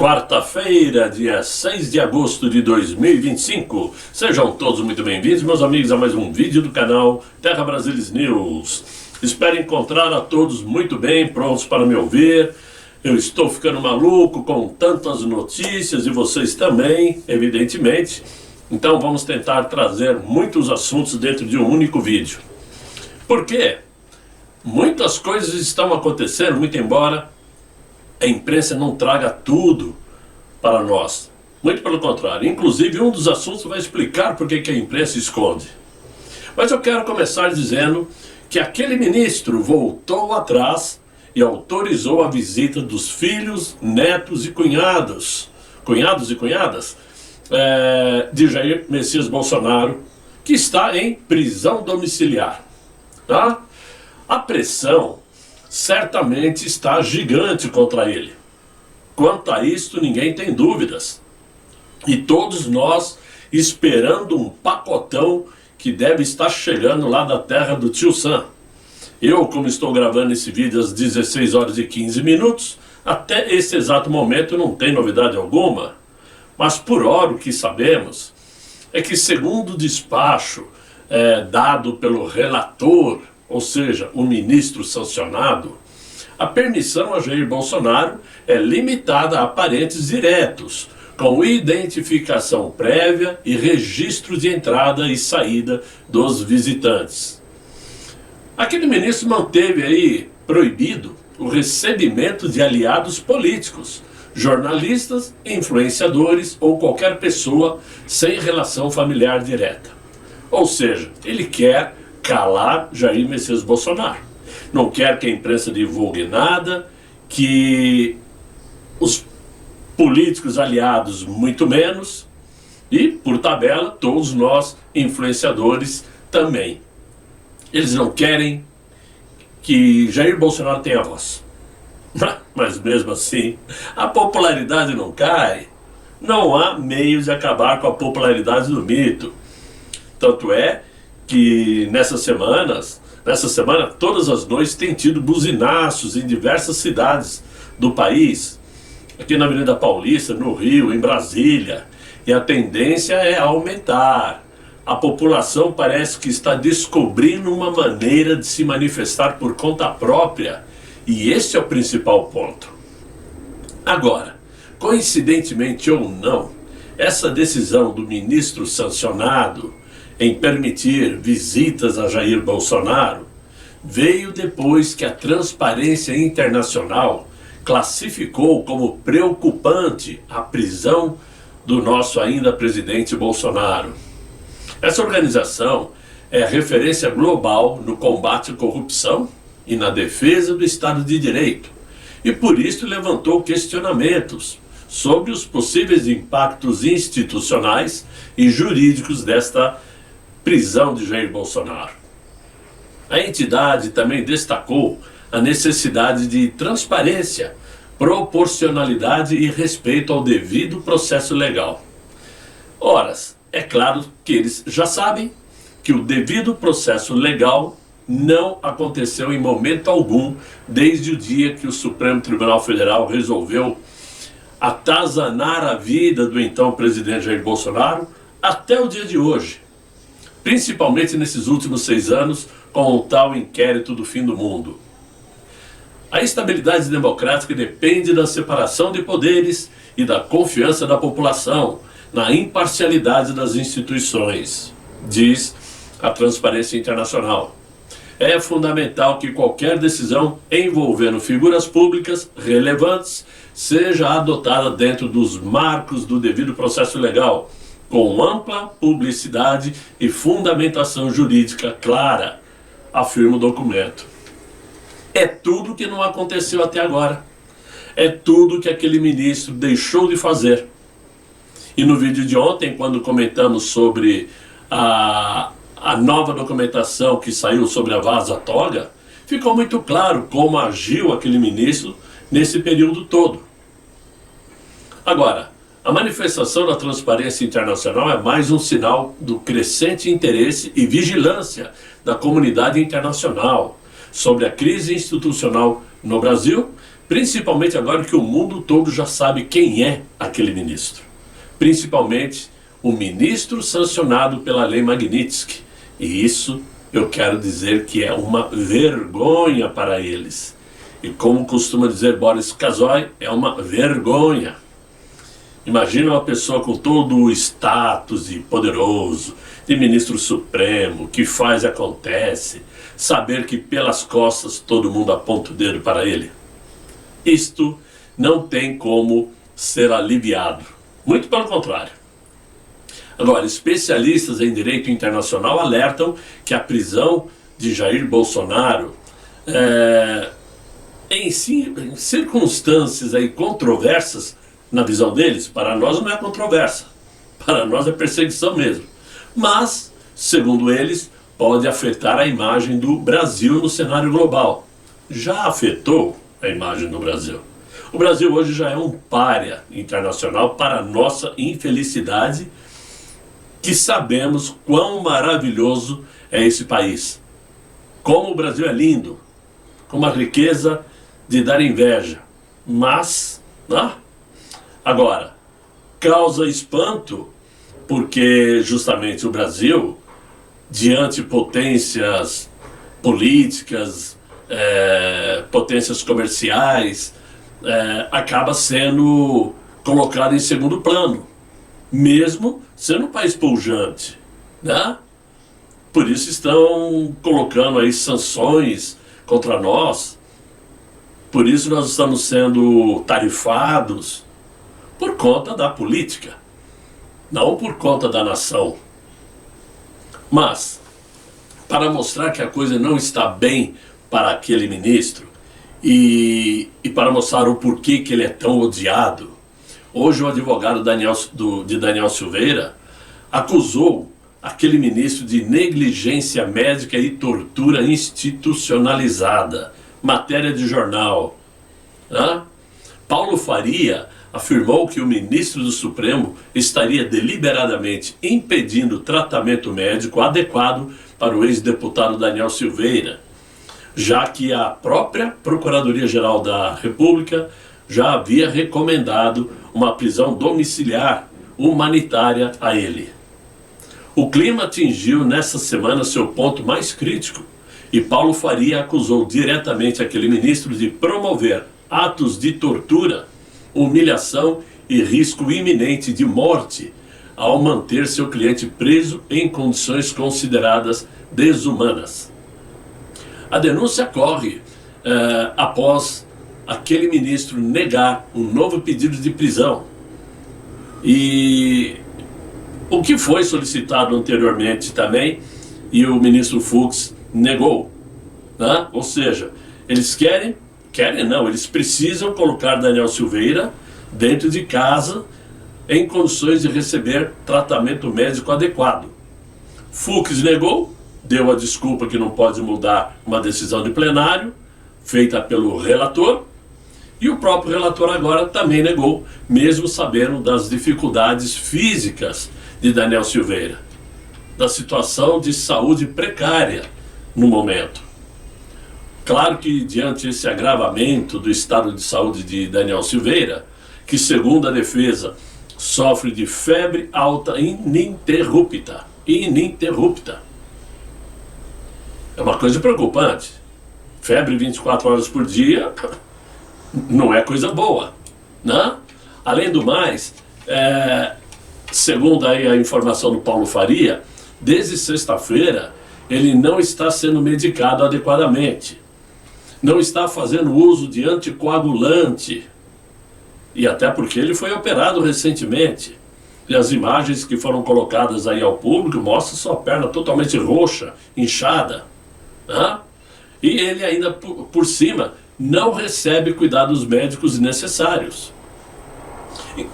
Quarta-feira, dia 6 de agosto de 2025. Sejam todos muito bem-vindos, meus amigos, a mais um vídeo do canal Terra Brasilis News. Espero encontrar a todos muito bem, prontos para me ouvir. Eu estou ficando maluco com tantas notícias e vocês também, evidentemente. Então vamos tentar trazer muitos assuntos dentro de um único vídeo. Por quê? Muitas coisas estão acontecendo, muito embora a imprensa não traga tudo para nós. Muito pelo contrário. Inclusive, um dos assuntos vai explicar por que a imprensa esconde. Mas eu quero começar dizendo que aquele ministro voltou atrás e autorizou a visita dos filhos, netos e cunhadas de Jair Messias Bolsonaro, que está em prisão domiciliar. Tá? A pressão certamente está gigante contra ele. Quanto a isto, ninguém tem dúvidas. E todos nós esperando um pacotão que deve estar chegando lá da terra do tio Sam. Eu, como estou gravando esse vídeo às 16 horas e 15 minutos, até esse exato momento não tem novidade alguma. Mas por hora o que sabemos é que, segundo o despacho dado pelo relator, ou seja, o ministro sancionado, a permissão a Jair Bolsonaro é limitada a parentes diretos, com identificação prévia e registro de entrada e saída dos visitantes. Aquele ministro manteve aí proibido o recebimento de aliados políticos, jornalistas, influenciadores ou qualquer pessoa sem relação familiar direta. Ou seja, ele quer calar Jair Messias Bolsonaro. Não quer que a imprensa divulgue nada, que os políticos aliados muito menos, e, por tabela, todos nós, influenciadores, também. Eles não querem que Jair Bolsonaro tenha voz. Mas mesmo assim, a popularidade não cai. Não há meios de acabar com a popularidade do mito. Tanto é que nessa semana, todas as noites tem tido buzinaços em diversas cidades do país, aqui na Avenida Paulista, no Rio, em Brasília, e a tendência é aumentar. A população parece que está descobrindo uma maneira de se manifestar por conta própria, e esse é o principal ponto. Agora, coincidentemente ou não, essa decisão do ministro sancionado em permitir visitas a Jair Bolsonaro veio depois que a Transparência Internacional classificou como preocupante a prisão do nosso ainda presidente Bolsonaro. Essa organização é referência global no combate à corrupção e na defesa do Estado de Direito, e por isso levantou questionamentos sobre os possíveis impactos institucionais e jurídicos desta prisão de Jair Bolsonaro. A entidade também destacou a necessidade de transparência, proporcionalidade e respeito ao devido processo legal. Ora, é claro que eles já sabem que o devido processo legal não aconteceu em momento algum desde o dia que o Supremo Tribunal Federal resolveu atazanar a vida do então presidente Jair Bolsonaro até o dia de hoje. Principalmente nesses últimos 6 anos, com o tal inquérito do fim do mundo. A estabilidade democrática depende da separação de poderes e da confiança da população na imparcialidade das instituições, diz a Transparência Internacional. É fundamental que qualquer decisão envolvendo figuras públicas relevantes seja adotada dentro dos marcos do devido processo legal, com ampla publicidade e fundamentação jurídica clara, afirma o documento. É tudo que não aconteceu até agora. É tudo que aquele ministro deixou de fazer. E no vídeo de ontem, quando comentamos sobre a nova documentação que saiu sobre a Vaza Toga, ficou muito claro como agiu aquele ministro nesse período todo. Agora, a manifestação da Transparência Internacional é mais um sinal do crescente interesse e vigilância da comunidade internacional sobre a crise institucional no Brasil, Principalmente agora que o mundo todo já sabe quem é aquele ministro. Principalmente o ministro sancionado pela Lei Magnitsky. E isso eu quero dizer que é uma vergonha para eles. E como costuma dizer Boris Casoy, é uma vergonha. Imagina uma pessoa com todo o status de poderoso, de ministro supremo, que faz e acontece, saber que pelas costas todo mundo aponta o dedo para ele. Isto não tem como ser aliviado. Muito pelo contrário. Agora, especialistas em direito internacional alertam que a prisão de Jair Bolsonaro, em circunstâncias aí controversas, na visão deles, para nós não é controvérsia, para nós é perseguição mesmo. Mas, segundo eles, pode afetar a imagem do Brasil no cenário global. Já afetou a imagem do Brasil. O Brasil hoje já é um pária internacional para nossa infelicidade, que sabemos quão maravilhoso é esse país. Como o Brasil é lindo, com uma riqueza de dar inveja. Mas, agora, causa espanto porque justamente o Brasil, diante de potências políticas, potências comerciais, acaba sendo colocado em segundo plano, mesmo sendo um país pujante, né? Por isso estão colocando aí sanções contra nós, por isso nós estamos sendo tarifados por conta da política, não por conta da nação. Mas, para mostrar que a coisa não está bem para aquele ministro e para mostrar o porquê que ele é tão odiado, hoje o advogado de Daniel Silveira acusou aquele ministro de negligência médica e tortura institucionalizada. Matéria de jornal. Paulo Faria afirmou que o ministro do Supremo estaria deliberadamente impedindo tratamento médico adequado para o ex-deputado Daniel Silveira, já que a própria Procuradoria-Geral da República já havia recomendado uma prisão domiciliar humanitária a ele. O clima atingiu nessa semana seu ponto mais crítico e Paulo Faria acusou diretamente aquele ministro de promover atos de tortura, humilhação e risco iminente de morte ao manter seu cliente preso em condições consideradas desumanas. A denúncia corre após aquele ministro negar um novo pedido de prisão. E o que foi solicitado anteriormente também, e o ministro Fux negou. Ou seja, eles eles precisam colocar Daniel Silveira dentro de casa em condições de receber tratamento médico adequado. Fux negou, deu a desculpa que não pode mudar uma decisão de plenário feita pelo relator, e o próprio relator agora também negou, mesmo sabendo das dificuldades físicas de Daniel Silveira, da situação de saúde precária no momento. Claro que diante desse agravamento do estado de saúde de Daniel Silveira, que segundo a defesa sofre de febre alta ininterrupta. É uma coisa preocupante. Febre 24 horas por dia não é coisa boa, né? Além do mais, segundo aí a informação do Paulo Faria, desde sexta-feira ele não está sendo medicado adequadamente, não está fazendo uso de anticoagulante, e até porque ele foi operado recentemente, e as imagens que foram colocadas aí ao público mostram sua perna totalmente roxa, inchada, né? E ele ainda por cima não recebe cuidados médicos necessários.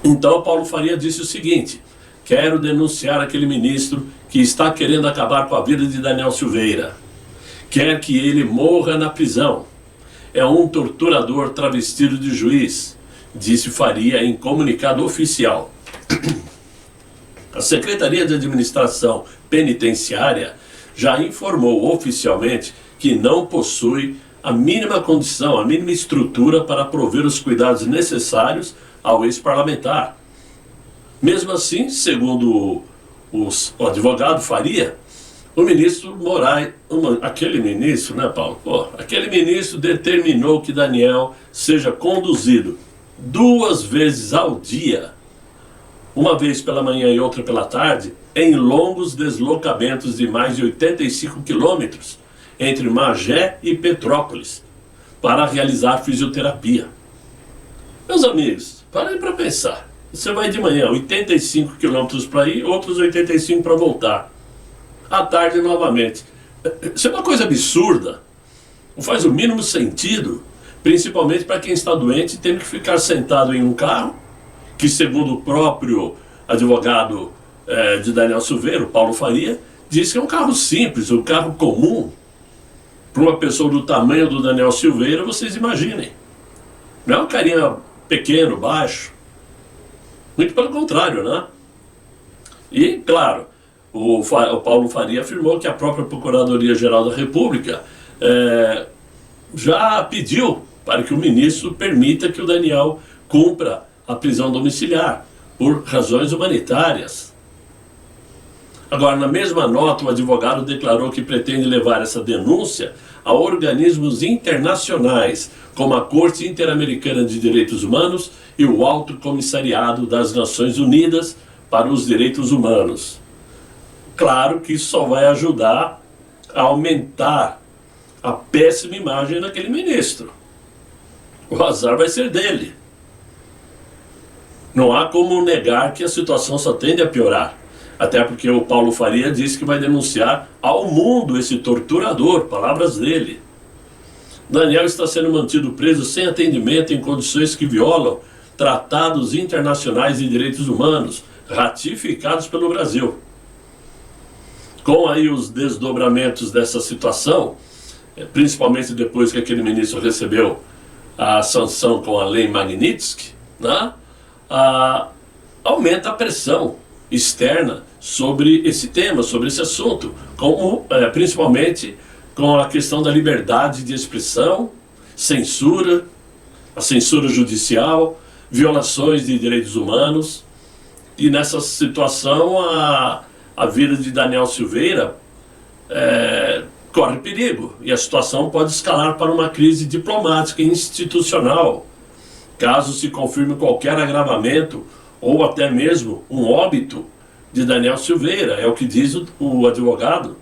Então Paulo Faria disse o seguinte: quero denunciar aquele ministro que está querendo acabar com a vida de Daniel Silveira. Quer que ele morra na prisão. É um torturador travestido de juiz, disse Faria em comunicado oficial. A Secretaria de Administração Penitenciária já informou oficialmente que não possui a mínima condição, a mínima estrutura para prover os cuidados necessários ao ex-parlamentar. Mesmo assim, segundo o advogado Faria, o ministro Moraes, aquele ministro, né, Paulo? Aquele ministro determinou que Daniel seja conduzido 2 vezes ao dia, uma vez pela manhã e outra pela tarde, em longos deslocamentos de mais de 85 quilômetros entre Magé e Petrópolis, para realizar fisioterapia. Meus amigos, parem para pensar. Você vai de manhã, 85 quilômetros para ir, outros 85 para voltar. À tarde novamente. Isso é uma coisa absurda. Não faz o mínimo sentido, principalmente para quem está doente e tem que ficar sentado em um carro, que segundo o próprio advogado de Daniel Silveira, Paulo Faria, diz que é um carro simples, um carro comum. Para uma pessoa do tamanho do Daniel Silveira, vocês imaginem. Não é um carinha pequeno, baixo. Muito pelo contrário, né? E, claro, o Paulo Faria afirmou que a própria Procuradoria-Geral da República já pediu para que o ministro permita que o Daniel cumpra a prisão domiciliar por razões humanitárias. Agora, na mesma nota, o advogado declarou que pretende levar essa denúncia a organismos internacionais, como a Corte Interamericana de Direitos Humanos e o Alto Comissariado das Nações Unidas para os Direitos Humanos. Claro que isso só vai ajudar a aumentar a péssima imagem daquele ministro. O azar vai ser dele. Não há como negar que a situação só tende a piorar. Até porque o Paulo Faria disse que vai denunciar ao mundo esse torturador, palavras dele. Daniel está sendo mantido preso sem atendimento em condições que violam tratados internacionais de direitos humanos, ratificados pelo Brasil. Com aí os desdobramentos dessa situação, principalmente depois que aquele ministro recebeu a sanção com a Lei Magnitsky, né, aumenta a pressão externa sobre esse tema, sobre esse assunto, principalmente com a questão da liberdade de expressão, censura, a censura judicial, violações de direitos humanos. E nessa situação a vida de Daniel Silveira corre perigo, e a situação pode escalar para uma crise diplomática e institucional, caso se confirme qualquer agravamento ou até mesmo um óbito de Daniel Silveira, é o que diz o advogado.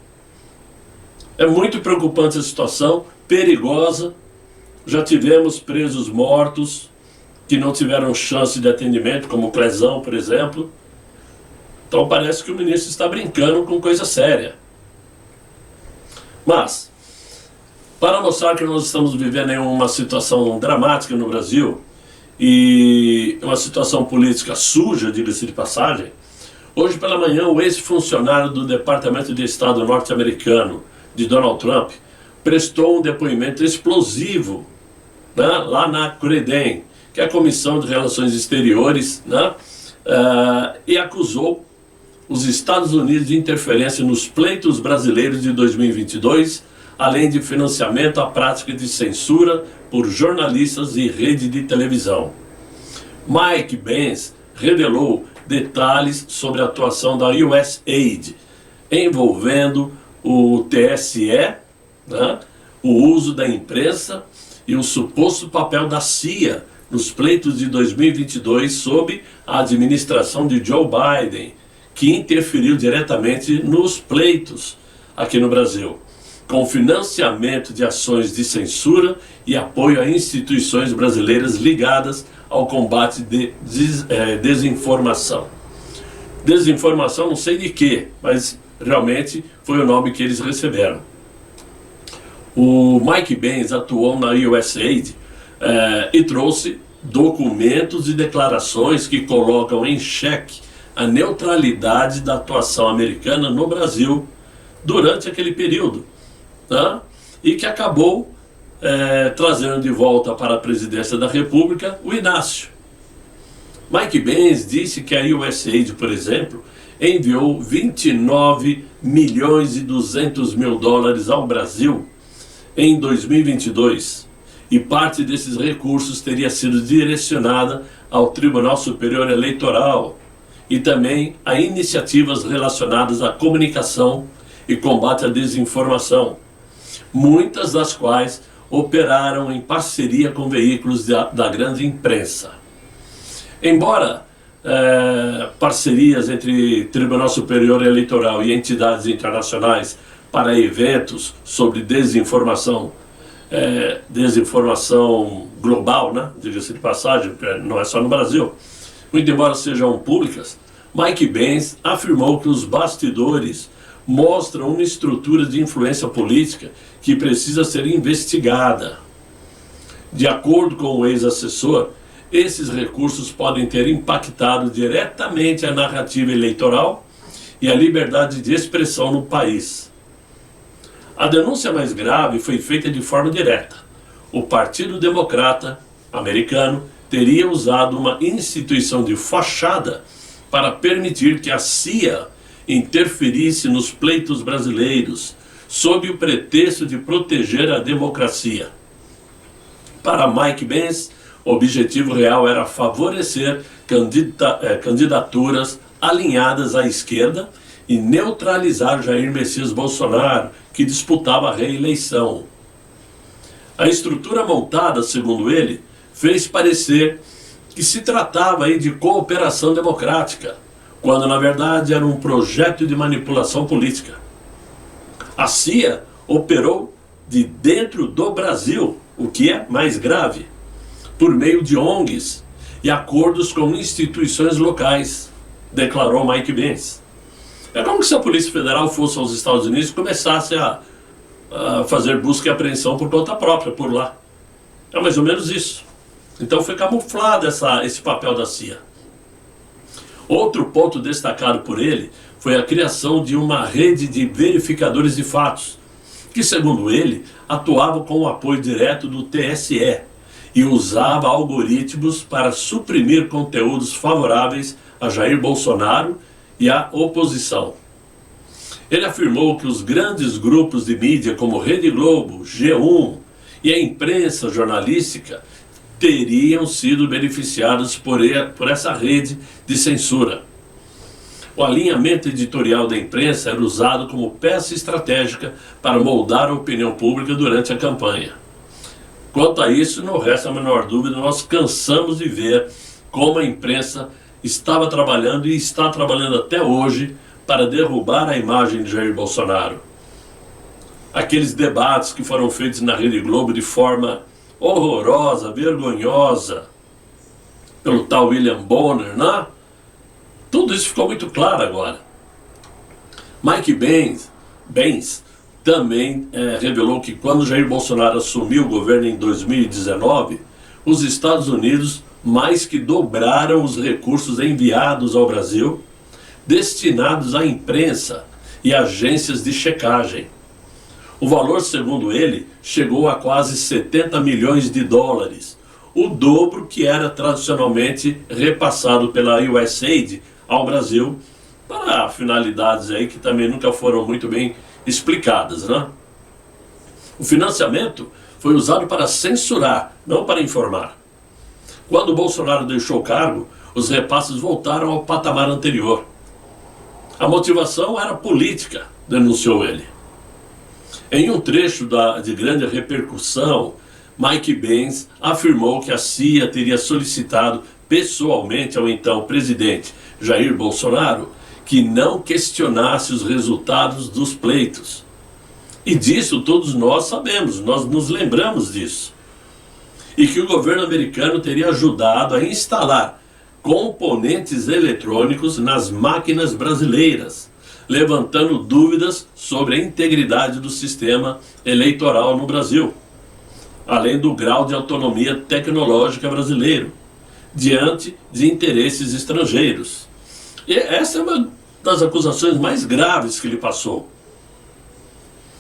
É muito preocupante a situação, perigosa. Já tivemos presos mortos que não tiveram chance de atendimento, como o Clezão, por exemplo. Então parece que o ministro está brincando com coisa séria. Mas, para mostrar que nós estamos vivendo em uma situação dramática no Brasil, e uma situação política suja, diga-se de passagem, hoje pela manhã o ex-funcionário do Departamento de Estado norte-americano de Donald Trump prestou um depoimento explosivo, né, lá na CREDEM, que é a Comissão de Relações Exteriores, né, e acusou os Estados Unidos de interferência nos pleitos brasileiros de 2022, além de financiamento à prática de censura por jornalistas e rede de televisão. Mike Pence revelou detalhes sobre a atuação da USAID, envolvendo o TSE, né, o uso da imprensa e o suposto papel da CIA nos pleitos de 2022 sob a administração de Joe Biden, que interferiu diretamente nos pleitos aqui no Brasil, com financiamento de ações de censura e apoio a instituições brasileiras ligadas ao combate de desinformação. Desinformação não sei de quê, mas realmente foi o nome que eles receberam. O Mike Pence atuou na USAID e trouxe documentos e declarações que colocam em xeque a neutralidade da atuação americana no Brasil durante aquele período, né? E que acabou trazendo de volta para a presidência da República o Inácio. Mike Pence disse que a USAID, por exemplo, enviou 29 milhões e 200 mil dólares ao Brasil em 2022 e parte desses recursos teria sido direcionada ao Tribunal Superior Eleitoral e também a iniciativas relacionadas à comunicação e combate à desinformação, muitas das quais operaram em parceria com veículos da grande imprensa. Embora parcerias entre Tribunal Superior Eleitoral e entidades internacionais para eventos sobre desinformação, desinformação global, né? Diga-se de passagem, não é só no Brasil, muito embora sejam públicas, Mike Benz afirmou que os bastidores mostram uma estrutura de influência política que precisa ser investigada. De acordo com o ex-assessor, esses recursos podem ter impactado diretamente a narrativa eleitoral e a liberdade de expressão no país. A denúncia mais grave foi feita de forma direta. O Partido Democrata americano teria usado uma instituição de fachada para permitir que a CIA interferisse nos pleitos brasileiros, sob o pretexto de proteger a democracia. Para Mike Benz, o objetivo real era favorecer candidaturas alinhadas à esquerda e neutralizar Jair Messias Bolsonaro, que disputava a reeleição. A estrutura montada, segundo ele, fez parecer que se tratava aí de cooperação democrática, quando na verdade era um projeto de manipulação política. A CIA operou de dentro do Brasil, o que é mais grave, por meio de ONGs e acordos com instituições locais, declarou Mike Benz. É como se a Polícia Federal fosse aos Estados Unidos e começasse a fazer busca e apreensão por conta própria por lá. É mais ou menos isso. Então foi camuflado esse papel da CIA. Outro ponto destacado por ele foi a criação de uma rede de verificadores de fatos, que, segundo ele, atuava com o apoio direto do TSE e usava algoritmos para suprimir conteúdos favoráveis a Jair Bolsonaro e à oposição. Ele afirmou que os grandes grupos de mídia como Rede Globo, G1 e a imprensa jornalística teriam sido beneficiados por essa rede de censura. O alinhamento editorial da imprensa era usado como peça estratégica para moldar a opinião pública durante a campanha. Quanto a isso, não resta a menor dúvida, nós cansamos de ver como a imprensa estava trabalhando e está trabalhando até hoje para derrubar a imagem de Jair Bolsonaro. Aqueles debates que foram feitos na Rede Globo de forma horrorosa, vergonhosa, pelo tal William Bonner, né? Tudo isso ficou muito claro agora. Mike Benz também revelou que quando Jair Bolsonaro assumiu o governo em 2019, os Estados Unidos mais que dobraram os recursos enviados ao Brasil, destinados à imprensa e agências de checagem. O valor, segundo ele, chegou a quase 70 milhões de dólares, o dobro que era tradicionalmente repassado pela USAID ao Brasil, para finalidades aí que também nunca foram muito bem explicadas, né? O financiamento foi usado para censurar, não para informar. Quando Bolsonaro deixou o cargo, os repasses voltaram ao patamar anterior. A motivação era política, denunciou ele. Em um trecho de grande repercussão, Mike Benz afirmou que a CIA teria solicitado pessoalmente ao então presidente Jair Bolsonaro que não questionasse os resultados dos pleitos. E disso todos nós sabemos, nós nos lembramos disso. E que o governo americano teria ajudado a instalar componentes eletrônicos nas máquinas brasileiras, levantando dúvidas sobre a integridade do sistema eleitoral no Brasil, além do grau de autonomia tecnológica brasileiro, diante de interesses estrangeiros. E essa é uma das acusações mais graves que ele passou.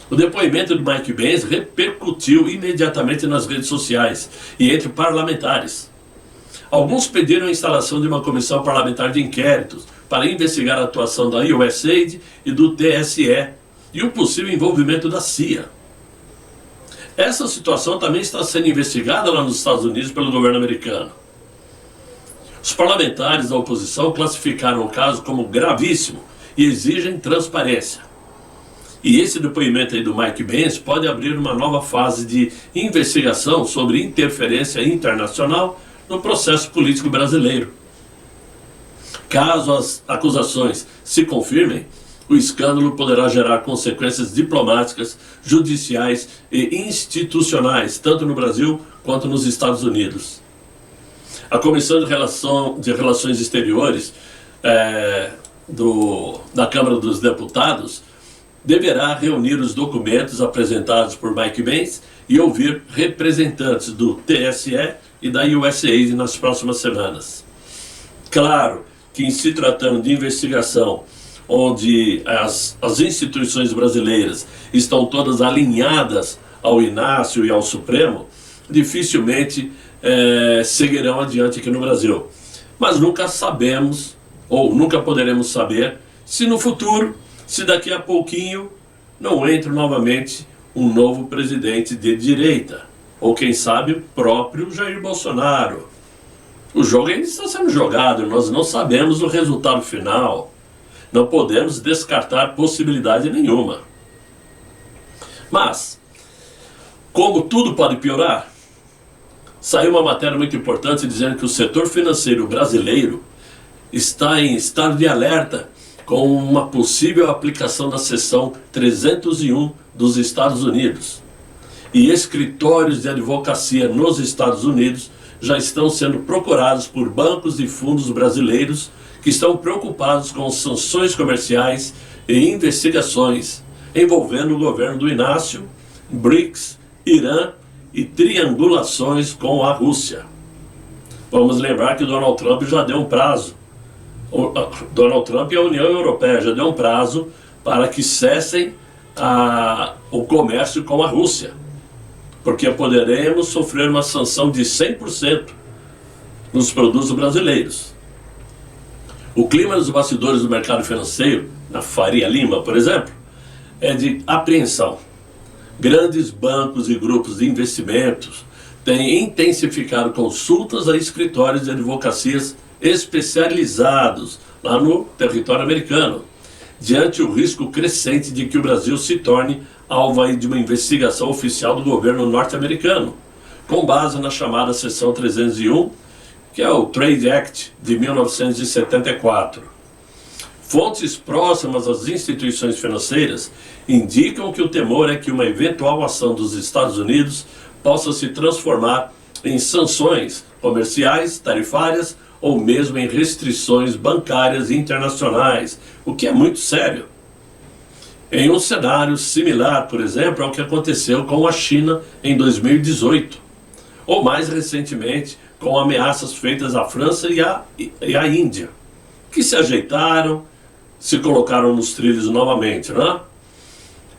O depoimento de Mike Benz repercutiu imediatamente nas redes sociais e entre parlamentares. Alguns pediram a instalação de uma comissão parlamentar de inquéritos para investigar a atuação da USAID e do TSE e o possível envolvimento da CIA. Essa situação também está sendo investigada lá nos Estados Unidos pelo governo americano. Os parlamentares da oposição classificaram o caso como gravíssimo e exigem transparência. E esse depoimento aí do Mike Pence pode abrir uma nova fase de investigação sobre interferência internacional no processo político brasileiro. Caso as acusações se confirmem, o escândalo poderá gerar consequências diplomáticas, judiciais e institucionais, tanto no Brasil quanto nos Estados Unidos. A Comissão de Relações Exteriores da Câmara dos Deputados deverá reunir os documentos apresentados por Mike Pence e ouvir representantes do TSE e da USAID nas próximas semanas. Claro que, em se tratando de investigação onde as instituições brasileiras estão todas alinhadas ao Inácio e ao Supremo, dificilmente seguirão adiante aqui no Brasil. Mas nunca sabemos, ou nunca poderemos saber, se no futuro, se daqui a pouquinho, não entra novamente um novo presidente de direita, ou quem sabe o próprio Jair Bolsonaro. O jogo ainda está sendo jogado, nós não sabemos o resultado final. Não podemos descartar possibilidade nenhuma. Mas, como tudo pode piorar, saiu uma matéria muito importante dizendo que o setor financeiro brasileiro está em estado de alerta com uma possível aplicação da seção 301 dos Estados Unidos. E escritórios de advocacia nos Estados Unidos já estão sendo procurados por bancos e fundos brasileiros que estão preocupados com sanções comerciais e investigações envolvendo o governo do Inácio, BRICS, Irã e triangulações com a Rússia. Vamos lembrar que Donald Trump já deu um prazo. Donald Trump e a União Europeia já deu um prazo para que cessem o comércio com a Rússia, porque poderemos sofrer uma sanção de 100% nos produtos brasileiros. O clima nos bastidores do mercado financeiro, na Faria Lima, por exemplo, é de apreensão. Grandes bancos e grupos de investimentos têm intensificado consultas a escritórios de advocacias especializados lá no território americano, diante o risco crescente de que o Brasil se torne alvo de uma investigação oficial do governo norte-americano, com base na chamada seção 301, que é o Trade Act de 1974. Fontes próximas às instituições financeiras indicam que o temor é que uma eventual ação dos Estados Unidos possa se transformar em sanções comerciais, tarifárias ou mesmo em restrições bancárias internacionais, o que é muito sério. Em um cenário similar, por exemplo, ao que aconteceu com a China em 2018, ou mais recentemente com ameaças feitas à França e à Índia, que se ajeitaram, se colocaram nos trilhos novamente, não é?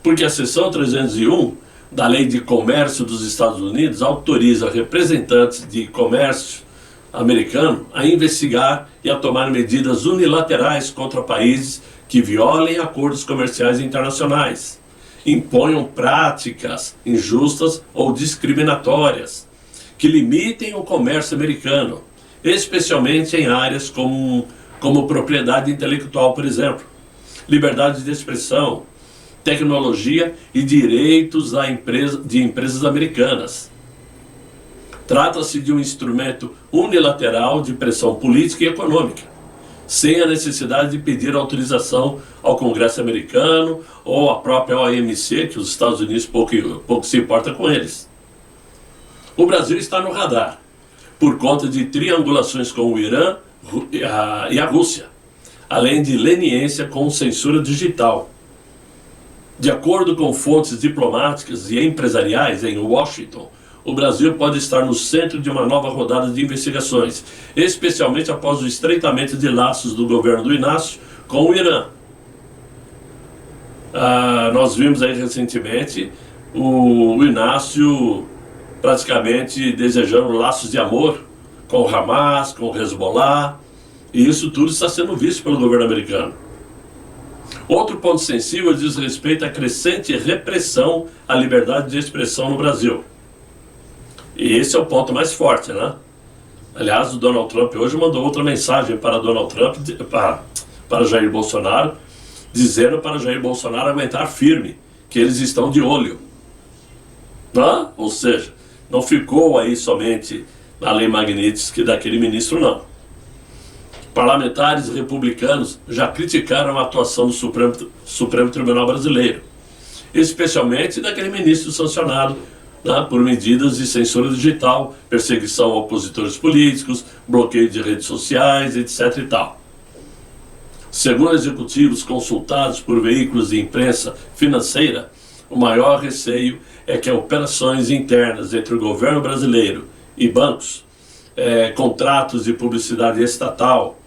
Porque a seção 301 da Lei de Comércio dos Estados Unidos autoriza representantes de comércio americano a investigar e a tomar medidas unilaterais contra países que violem acordos comerciais internacionais, imponham práticas injustas ou discriminatórias, que limitem o comércio americano, especialmente em áreas como propriedade intelectual, por exemplo, liberdade de expressão, tecnologia e direitos de empresas americanas. Trata-se de um instrumento unilateral de pressão política e econômica, sem a necessidade de pedir autorização ao Congresso americano ou à própria OMC, que os Estados Unidos pouco se importa com eles. O Brasil está no radar, por conta de triangulações com o Irã e a Rússia, além de leniência com censura digital. De acordo com fontes diplomáticas e empresariais em Washington, o Brasil pode estar no centro de uma nova rodada de investigações, especialmente após o estreitamento de laços do governo do Inácio com o Irã. Nós vimos aí recentemente o Inácio praticamente desejando laços de amor com o Hamas, com o Hezbollah, e isso tudo está sendo visto pelo governo americano. Outro ponto sensível diz respeito à crescente repressão à liberdade de expressão no Brasil. E esse é o ponto mais forte, né? Aliás, o Donald Trump hoje mandou outra mensagem para Donald Trump, para Jair Bolsonaro, dizendo para Jair Bolsonaro aguentar firme, que eles estão de olho. Né? Ou seja, não ficou aí somente na Lei Magnitsky daquele ministro, não. Parlamentares republicanos já criticaram a atuação do Supremo Tribunal Brasileiro, especialmente daquele ministro sancionado, né, por medidas de censura digital, perseguição a opositores políticos, bloqueio de redes sociais, etc. e tal. Segundo executivos consultados por veículos de imprensa financeira, o maior receio é que operações internas entre o governo brasileiro e bancos, contratos de publicidade estatal,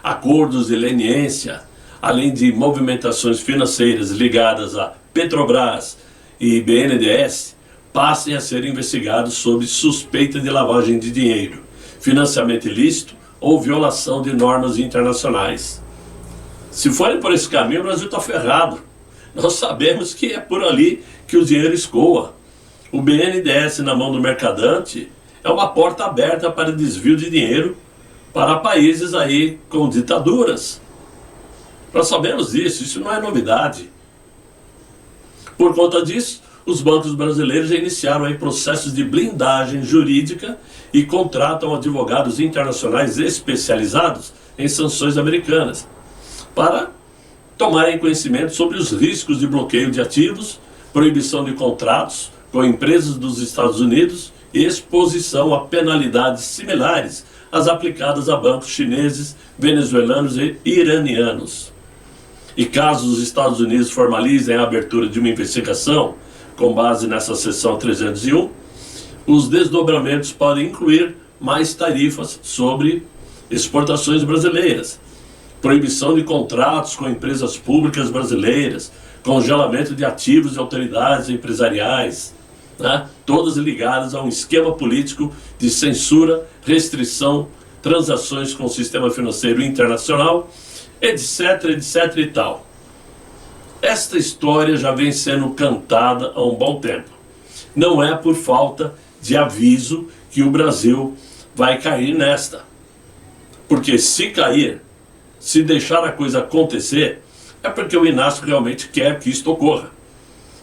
acordos de leniência, além de movimentações financeiras ligadas a Petrobras e BNDES, passem a ser investigados sob suspeita de lavagem de dinheiro, financiamento ilícito ou violação de normas internacionais. Se forem por esse caminho, o Brasil está ferrado. Nós sabemos que é por ali que o dinheiro escoa. O BNDES na mão do mercadante é uma porta aberta para desvio de dinheiro para países aí com ditaduras. Nós sabemos disso, isso não é novidade. Por conta disso, os bancos brasileiros já iniciaram aí processos de blindagem jurídica e contratam advogados internacionais especializados em sanções americanas para tomarem conhecimento sobre os riscos de bloqueio de ativos, proibição de contratos com empresas dos Estados Unidos e exposição a penalidades similares às aplicadas a bancos chineses, venezuelanos e iranianos. E caso os Estados Unidos formalizem a abertura de uma investigação com base nessa seção 301, os desdobramentos podem incluir mais tarifas sobre exportações brasileiras, proibição de contratos com empresas públicas brasileiras, congelamento de ativos de autoridades empresariais, né? Todas ligadas a um esquema político de censura, restrição, transações com o sistema financeiro internacional, etc, etc e tal. Esta história já vem sendo cantada há um bom tempo. Não é por falta de aviso que o Brasil vai cair nesta. Porque se cair, se deixar a coisa acontecer, é porque o Inácio realmente quer que isto ocorra.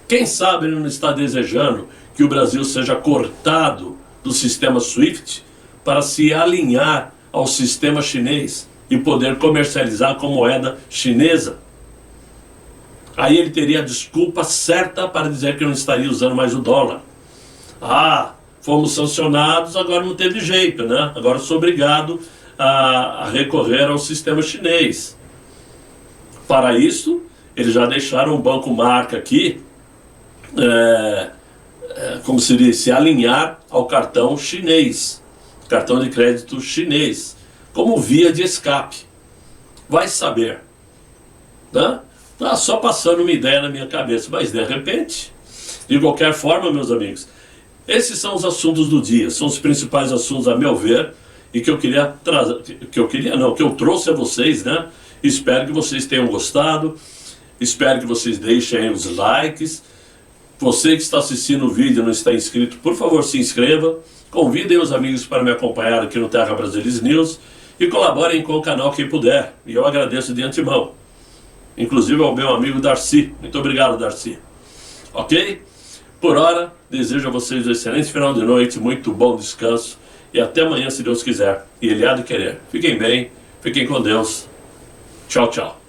Quem sabe ele não está desejando que o Brasil seja cortado do sistema SWIFT para se alinhar ao sistema chinês e poder comercializar com moeda chinesa. Aí ele teria a desculpa certa para dizer que não estaria usando mais o dólar. Ah, fomos sancionados, agora não teve jeito, né? Agora sou obrigado a recorrer ao sistema chinês. Para isso, eles já deixaram o Banco Marca aqui, como se diz, se alinhar ao cartão chinês, cartão de crédito chinês, como via de escape. Vai saber, né? Tá só passando uma ideia na minha cabeça, mas de repente, de qualquer forma, meus amigos, esses são os assuntos do dia, são os principais assuntos a meu ver, e que eu queria trazer, que eu trouxe a vocês, né? Espero que vocês tenham gostado, espero que vocês deixem aí os likes. Você que está assistindo o vídeo e não está inscrito, por favor se inscreva, convidem os amigos para me acompanhar aqui no Terra Brasilis News e colaborem com o canal quem puder, e eu agradeço de antemão. Inclusive ao meu amigo Darcy. Muito obrigado, Darcy. Ok? Por hora, desejo a vocês um excelente final de noite, muito bom descanso e até amanhã, se Deus quiser. E Ele há de querer. Fiquem bem, fiquem com Deus. Tchau, tchau.